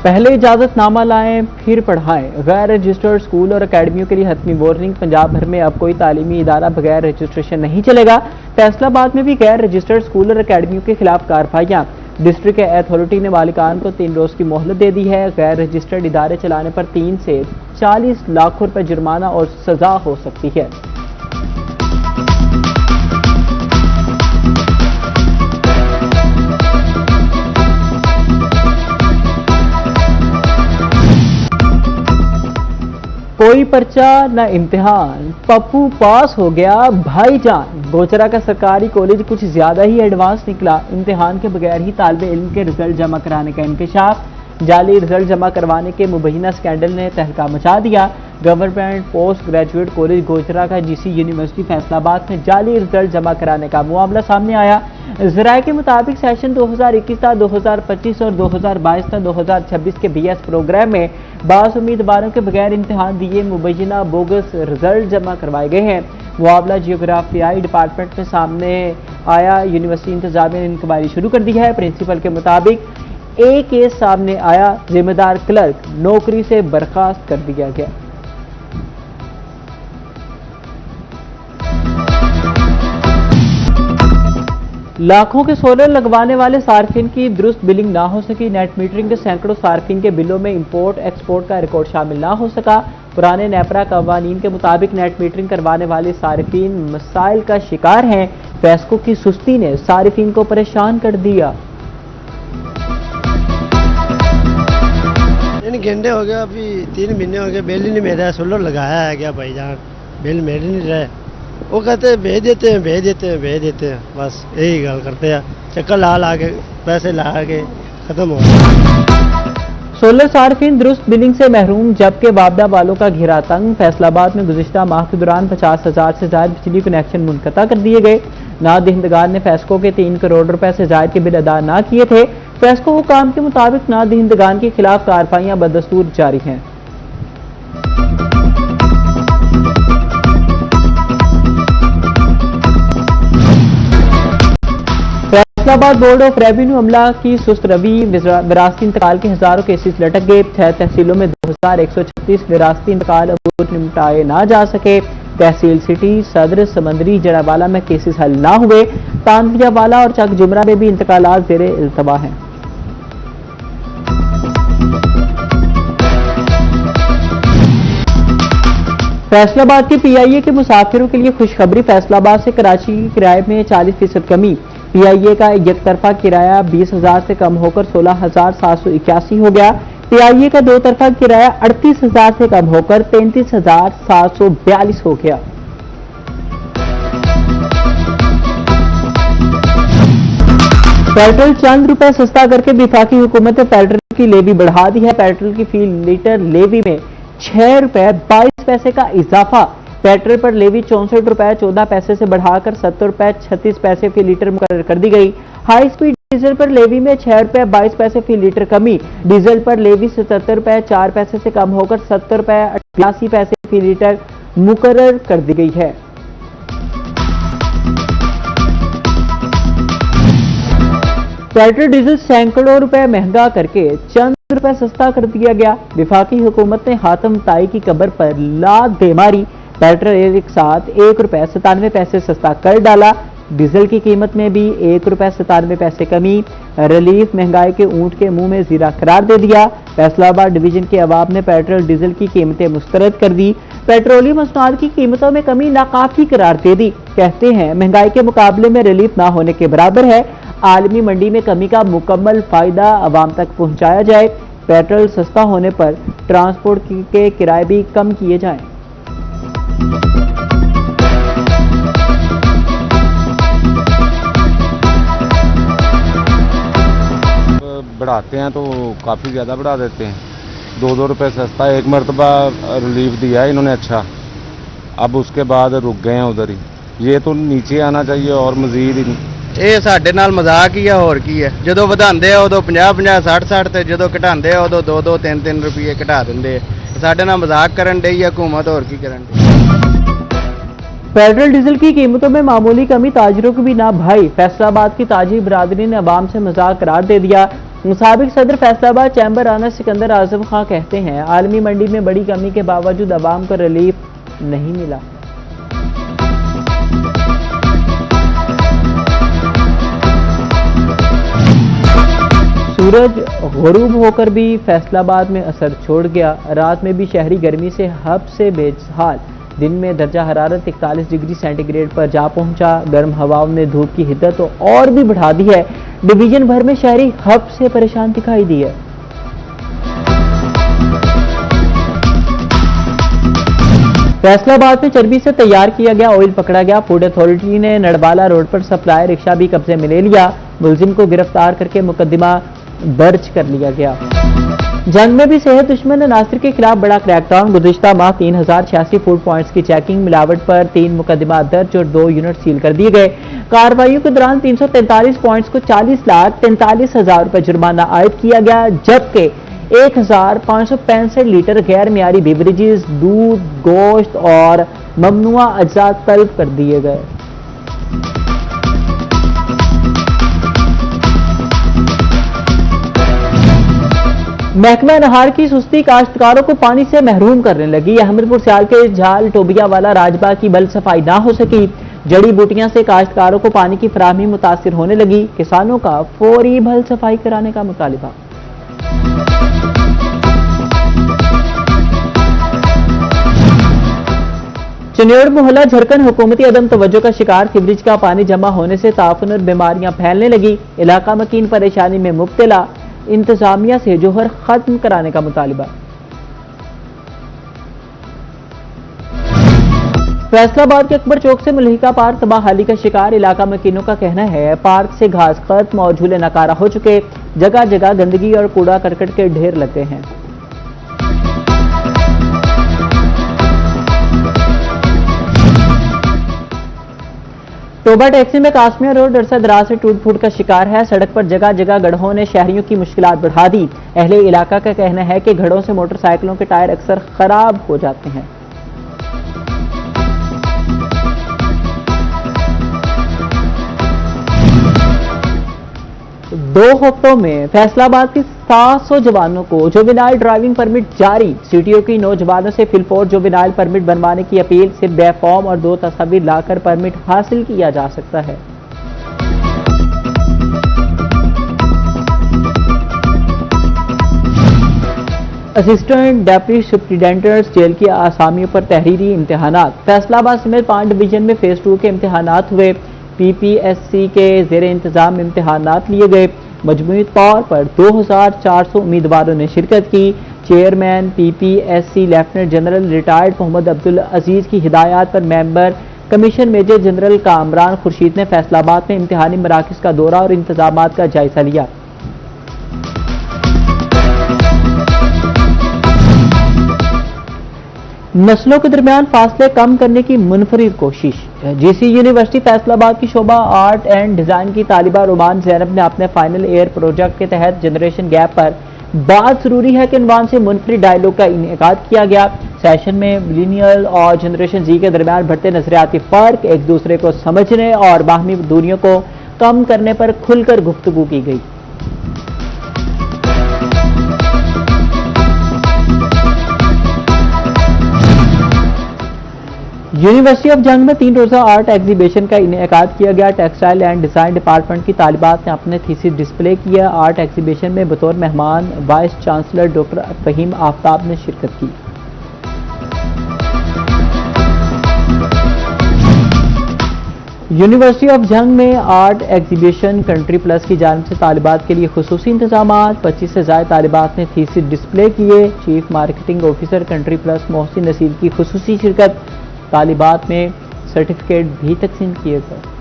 पहले इजाजतनामा लाएं फिर पढ़ाएं। गैर रजिस्टर्ड स्कूल और अकेडमियों के लिए हतमी वार्निंग। पंजाब भर में अब कोई तालीमी इदारा बगैर रजिस्ट्रेशन नहीं चलेगा। फैसलाबाद में भी गैर रजिस्टर्ड स्कूल और अकेडमियों के खिलाफ कार्रवाइयां। डिस्ट्रिक्ट अथॉरिटी ने मालिकान को 3 रोज की मोहलत दे दी है। गैर रजिस्टर्ड इदारे चलाने पर 3 से 40 लाख रुपए जुर्माना और सजा हो सकती है। कोई पर्चा न इम्तिहान, पप्पू पास हो गया भाईजान। गोचरा का सरकारी कॉलेज कुछ ज्यादा ही एडवांस निकला। इम्तिहान के बगैर ही तालिबे इल्म के रिजल्ट जमा कराने का इंकशाफ। जाली रिजल्ट जमा करवाने के मुबैना स्कैंडल ने तहलका मचा दिया। गवर्नमेंट पोस्ट ग्रेजुएट कॉलेज गोचरा का जीसी यूनिवर्सिटी फैसलाबाद में जाली रिजल्ट जमा कराने का मामला सामने आया। जराये के मुताबिक सेशन 2021 था 2025 और 2022 था 2026 के बीएस प्रोग्राम में 22 उम्मीदवारों के बगैर इम्तिहान दिए मुबैना बोगस रिजल्ट जमा करवाए गए हैं। मामला जियोग्राफियाई डिपार्टमेंट में सामने आया। यूनिवर्सिटी इंतजामिया ने इंक्वायरी शुरू कर दी है। प्रिंसिपल के मुताबिक एक केस सामने आया, जिम्मेदार क्लर्क नौकरी से बर्खास्त कर दिया गया। लाखों के सोलर लगवाने वाले सार्फिन की दुरुस्त बिलिंग ना हो सकी। नेट मीटरिंग के सैकड़ों सार्फिन के बिलों में इंपोर्ट एक्सपोर्ट का रिकॉर्ड शामिल ना हो सका। पुराने नेपरा कवानीन के मुताबिक नेट मीटरिंग करवाने वाले सार्फिन मसाइल का शिकार हैं। फैस्को की सुस्ती ने सार्फिन को परेशान कर दिया। घंटे हो गए, अभी 3 महीने हो गए, बिल ही नहीं मेरा। सोलर लगाया है क्या भाईजान, बिल मेरे नहीं रहे। वो कहते हैं भेज देते हैं, भेज देते हैं, भेज देते हैं, बस यही गल करते हैं। चक्कर ला के पैसे ला के खत्म हो गए। सोलर सार्फिन दुरुस्त बिलिंग से महरूम, जबकि वापडा वालों का घेरा तंग। फैसलाबाद में गुज़िश्ता माह के दौरान 50,000 से ज्यादा बिजली कनेक्शन मुनक़ता कर दिए गए। नादहिंदगान ने फैस्को के 3 करोड़ रुपए से ज्यादा के बिल अदा न किए थे। फैस्को हुकाम के मुताबिक नादहिंदगान के खिलाफ कार्रवाइयां बदस्तूर जारी हैं। फैसलाबाद बोर्ड ऑफ रेवेन्यू अमला की सुस्त रवि। विरासती इंतकाल के हजारों केसेस लटक गए। 6 तहसीलों में 2136 विरासती इंतकाल अबूर निपटाए ना जा सके। तहसील सिटी, सदर, समंदरी, जड़ावाला में केसेस हल ना हुए। तांदियावाला और चक जुमरा में भी इंतकालात ज़ेरे इल्तवा हैं। फैसलाबाद के पीआईए के मुसाफिरों के लिए खुशखबरी। फैसलाबाद से कराची के किराए में 40% कमी। पीआईए का एक तरफा किराया 20,000 से कम होकर 16,781 हो गया। पीआईए का 2 तरफा किराया 38,000 से कम होकर 33,742 हो गया। पेट्रोल चंद रुपए सस्ता करके वफाकी हुकूमत ने पेट्रोल की लेवी बढ़ा दी है। पेट्रोल की फी लीटर लेवी में 6 रुपए 22 पैसे का इजाफा। पेट्रोल पर लेवी 64 रुपए 14 पैसे से बढ़ाकर 70 रुपए 36 पैसे फी लीटर मुकर्रर कर दी गई। हाई स्पीड डीजल पर लेवी में 6 रुपए 22 पैसे फी लीटर कमी। डीजल पर लेवी 77 रुपए 4 पैसे से कम होकर 70 रुपए 88 पैसे फी लीटर मुकर्रर कर दी गई है। पेट्रोल डीजल सैकड़ों रुपए महंगा करके चंद रुपए सस्ता कर दिया गया। विफाकी हुकूमत ने हातम ताई की कब्र पर लात दे मारी। पेट्रोल एक साथ 1 रुपए 97 पैसे सस्ता कर डाला। डीजल की कीमत में भी 1 रुपए 97 पैसे कमी। रिलीफ महंगाई के ऊंट के मुंह में जीरा करार दे दिया। फैसलाबाद डिवीजन के अवाम ने पेट्रोल डीजल की कीमतें मुस्तरद कर दी। पेट्रोलियम मसनूआत की कीमतों में कमी नाकाफी करार दे दी। कहते हैं महंगाई के मुकाबले में रिलीफ ना होने के बराबर है। आलमी मंडी में कमी का मुकम्मल फायदा अवाम तक पहुंचाया जाए। पेट्रोल सस्ता होने पर ट्रांसपोर्ट के किराए भी कम किए जाएं। बढ़ाते हैं तो काफ़ी ज़्यादा बढ़ा देते हैं। 2-2 रुपए सस्ता एक मरतबा रिलीफ दिया है इन्होंने, अच्छा अब उसके बाद रुक गए हैं उधर ही। ये तो नीचे आना चाहिए और मजीद। ਇਹ ਸਾਡੇ ਨਾਲ ਮਜ਼ਾਕ ਹੀ ਆ, ਹੋਰ ਕੀ ਹੈ। ਜਦੋਂ ਵਧਾਉਂਦੇ ਆ ਉਦੋਂ 50-50 60-60 ਤੇ ਜਦੋਂ ਘਟਾਉਂਦੇ ਆ ਉਦੋਂ 2-2 3-3 ਰੁਪਏ ਘਟਾ ਦਿੰਦੇ ਆ। ਸਾਡੇ ਨਾਲ ਮਜ਼ਾਕ ਕਰਨ ਡਈ ਆ हुकूमत, और की करन डी। पेट्रोल डीजल की कीमतों में मामूली कमी ताजरों को भी ना भाई। फैसलाबाद की ताजी बरादरी ने अवाम से मजाक करार दे दिया। मुसाबिक सदर फैसलाबाद चैम्बर राना सिकंदर आजम खां कहते हैं, आलमी मंडी में बड़ी कमी के बावजूद अवाम को रिलीफ नहीं मिला। सूरज गुरूब होकर भी फैसलाबाद में असर छोड़ गया। रात में भी शहरी गर्मी से हब से बेहाल। दिन में दर्जा हरारत 41 डिग्री सेंटीग्रेड पर जा पहुंचा। गर्म हवाओं ने धूप की हिद्दत तो और भी बढ़ा दी है। डिवीजन भर में शहरी हब से परेशान दिखाई दी है। फैसलाबाद में चर्बी से तैयार किया गया ऑयल पकड़ा गया। फूड अथॉरिटी ने नड़वाला रोड पर सप्लाई रिक्शा भी कब्जे में ले लिया। मुलजिम को गिरफ्तार करके मुकदमा दर्ज कर लिया गया। जंग में भी सेहत दुश्मन नासिर के खिलाफ बड़ा क्रैकडाउन। गुज़िश्ता माह 3086 फूड पॉइंट्स की चेकिंग, मिलावट पर 3 मुकदमा दर्ज और 2 यूनिट सील कर दिए गए। कार्रवाइयों के दौरान 343 पॉइंट्स को 40,43,000 रुपए जुर्माना आयद किया गया, जबकि 1565 लीटर गैर मियारी बेवरेजेस, दूध, गोश्त और ममनुआ अज्जा तलब कर दिए गए। महकमा नहार की सुस्ती काश्तकारों को पानी से महरूम करने लगी। अहमदपुर सियाल के झाल टोबिया वाला राजबाग की बल सफाई ना हो सकी। जड़ी बूटियां से काश्तकारों को पानी की फराहमी मुतासिर होने लगी। किसानों का फौरी भल सफाई कराने का मुतालिबा। चनेड़ मोहल्ला झरकन हुकूमती अदम तवज्जो का शिकार। सीवरेज का पानी जमा होने से ताफून और बीमारियां फैलने लगी। इलाका मकीन परेशानी में मुब्तला। इंतजामिया से जोहर खत्म कराने का मुतालिबा। फैसलाबाद के अकबर चौक से मुल्हिका पार्क तबाहाली का शिकार। इलाका मकीनों का कहना है, पार्क से घास खत्म और झूले नकारा हो चुके। जगह जगह गंदगी और कूड़ा करकट के ढेर लगे हैं। टोबा टैक्सी में कासमिया रोड अरसा दराज से टूट फूट का शिकार है। सड़क पर जगह जगह गड्ढों ने शहरियों की मुश्किलात बढ़ा दी। अहले इलाका का कहना है कि गड्ढों से मोटरसाइकिलों के टायर अक्सर खराब हो जाते हैं। दो हफ्तों में फैसलाबाद के 700 जवानों को जुवेनाइल ड्राइविंग परमिट जारी। सीटीओ की नौजवानों से फिलफोर जुवेनाइल परमिट बनवाने की अपील। सिर्फ बै फॉर्म और 2 तस्वीर लाकर परमिट हासिल किया जा सकता है। असिस्टेंट डेप्यूटी सुप्रिटेंडेंट जेल की आसामियों पर तहरीरी इम्तिहानात। फैसलाबाद समेत 5 डिवीजन में फेज 2 के इम्तिहानात हुए। पीपीएससी के जेर इंतजाम इम्तिहानात लिए गए। मजमूई तौर पर 2400 उम्मीदवारों ने शिरकत की। Chairman PPSC lieutenant general retired Mohammad Abdul Aziz की हिदायत पर member commission major general Kamran Khurshid ने फैसलाबाद में इम्तिहानी मराकज का दौरा और इंतजाम का जायजा लिया। नस्लों के दरमियान फासले कम करने की मुनफरिद कोशिश। जीसी यूनिवर्सिटी फैसलाबाद की शोबा आर्ट एंड डिजाइन की तालिबा रोमान जैनब ने अपने फाइनल ईयर प्रोजेक्ट के तहत जनरेशन गैप पर बात जरूरी है कि उन्वान से मुनफरिद डायलॉग का इनेकाद किया गया। सेशन में मिलेनियल और जनरेशन जी के दरमियान बढ़ते नजरियाती फर्क, एक दूसरे को समझने और बाहमी दूरियों को कम करने पर खुलकर गुफ्तगू की गई। यूनिवर्सिटी ऑफ जंग में 3 रोजा आर्ट एग्जीबिशन का इनेकाद किया गया। टेक्सटाइल एंड डिजाइन डिपार्टमेंट की तालिबात ने अपने थीसिस डिस्प्ले किया। आर्ट एग्जीबिशन में बतौर मेहमान vice chancellor doctor Fahim Aftab ने शिरकत की। यूनिवर्सिटी ऑफ जंग में आर्ट एग्जीबिशन कंट्री प्लस की जानिब से तालिबात के लिए खुसूसी इंतजाम। 25 से ज्यादा तालिबात ने थीसिस डिस्प्ले किए। Chief marketing officer country plus Mohsin Naseer की खुसूसी शिरकत। तालिबात में सर्टिफिकेट भी तकसीम किए गए।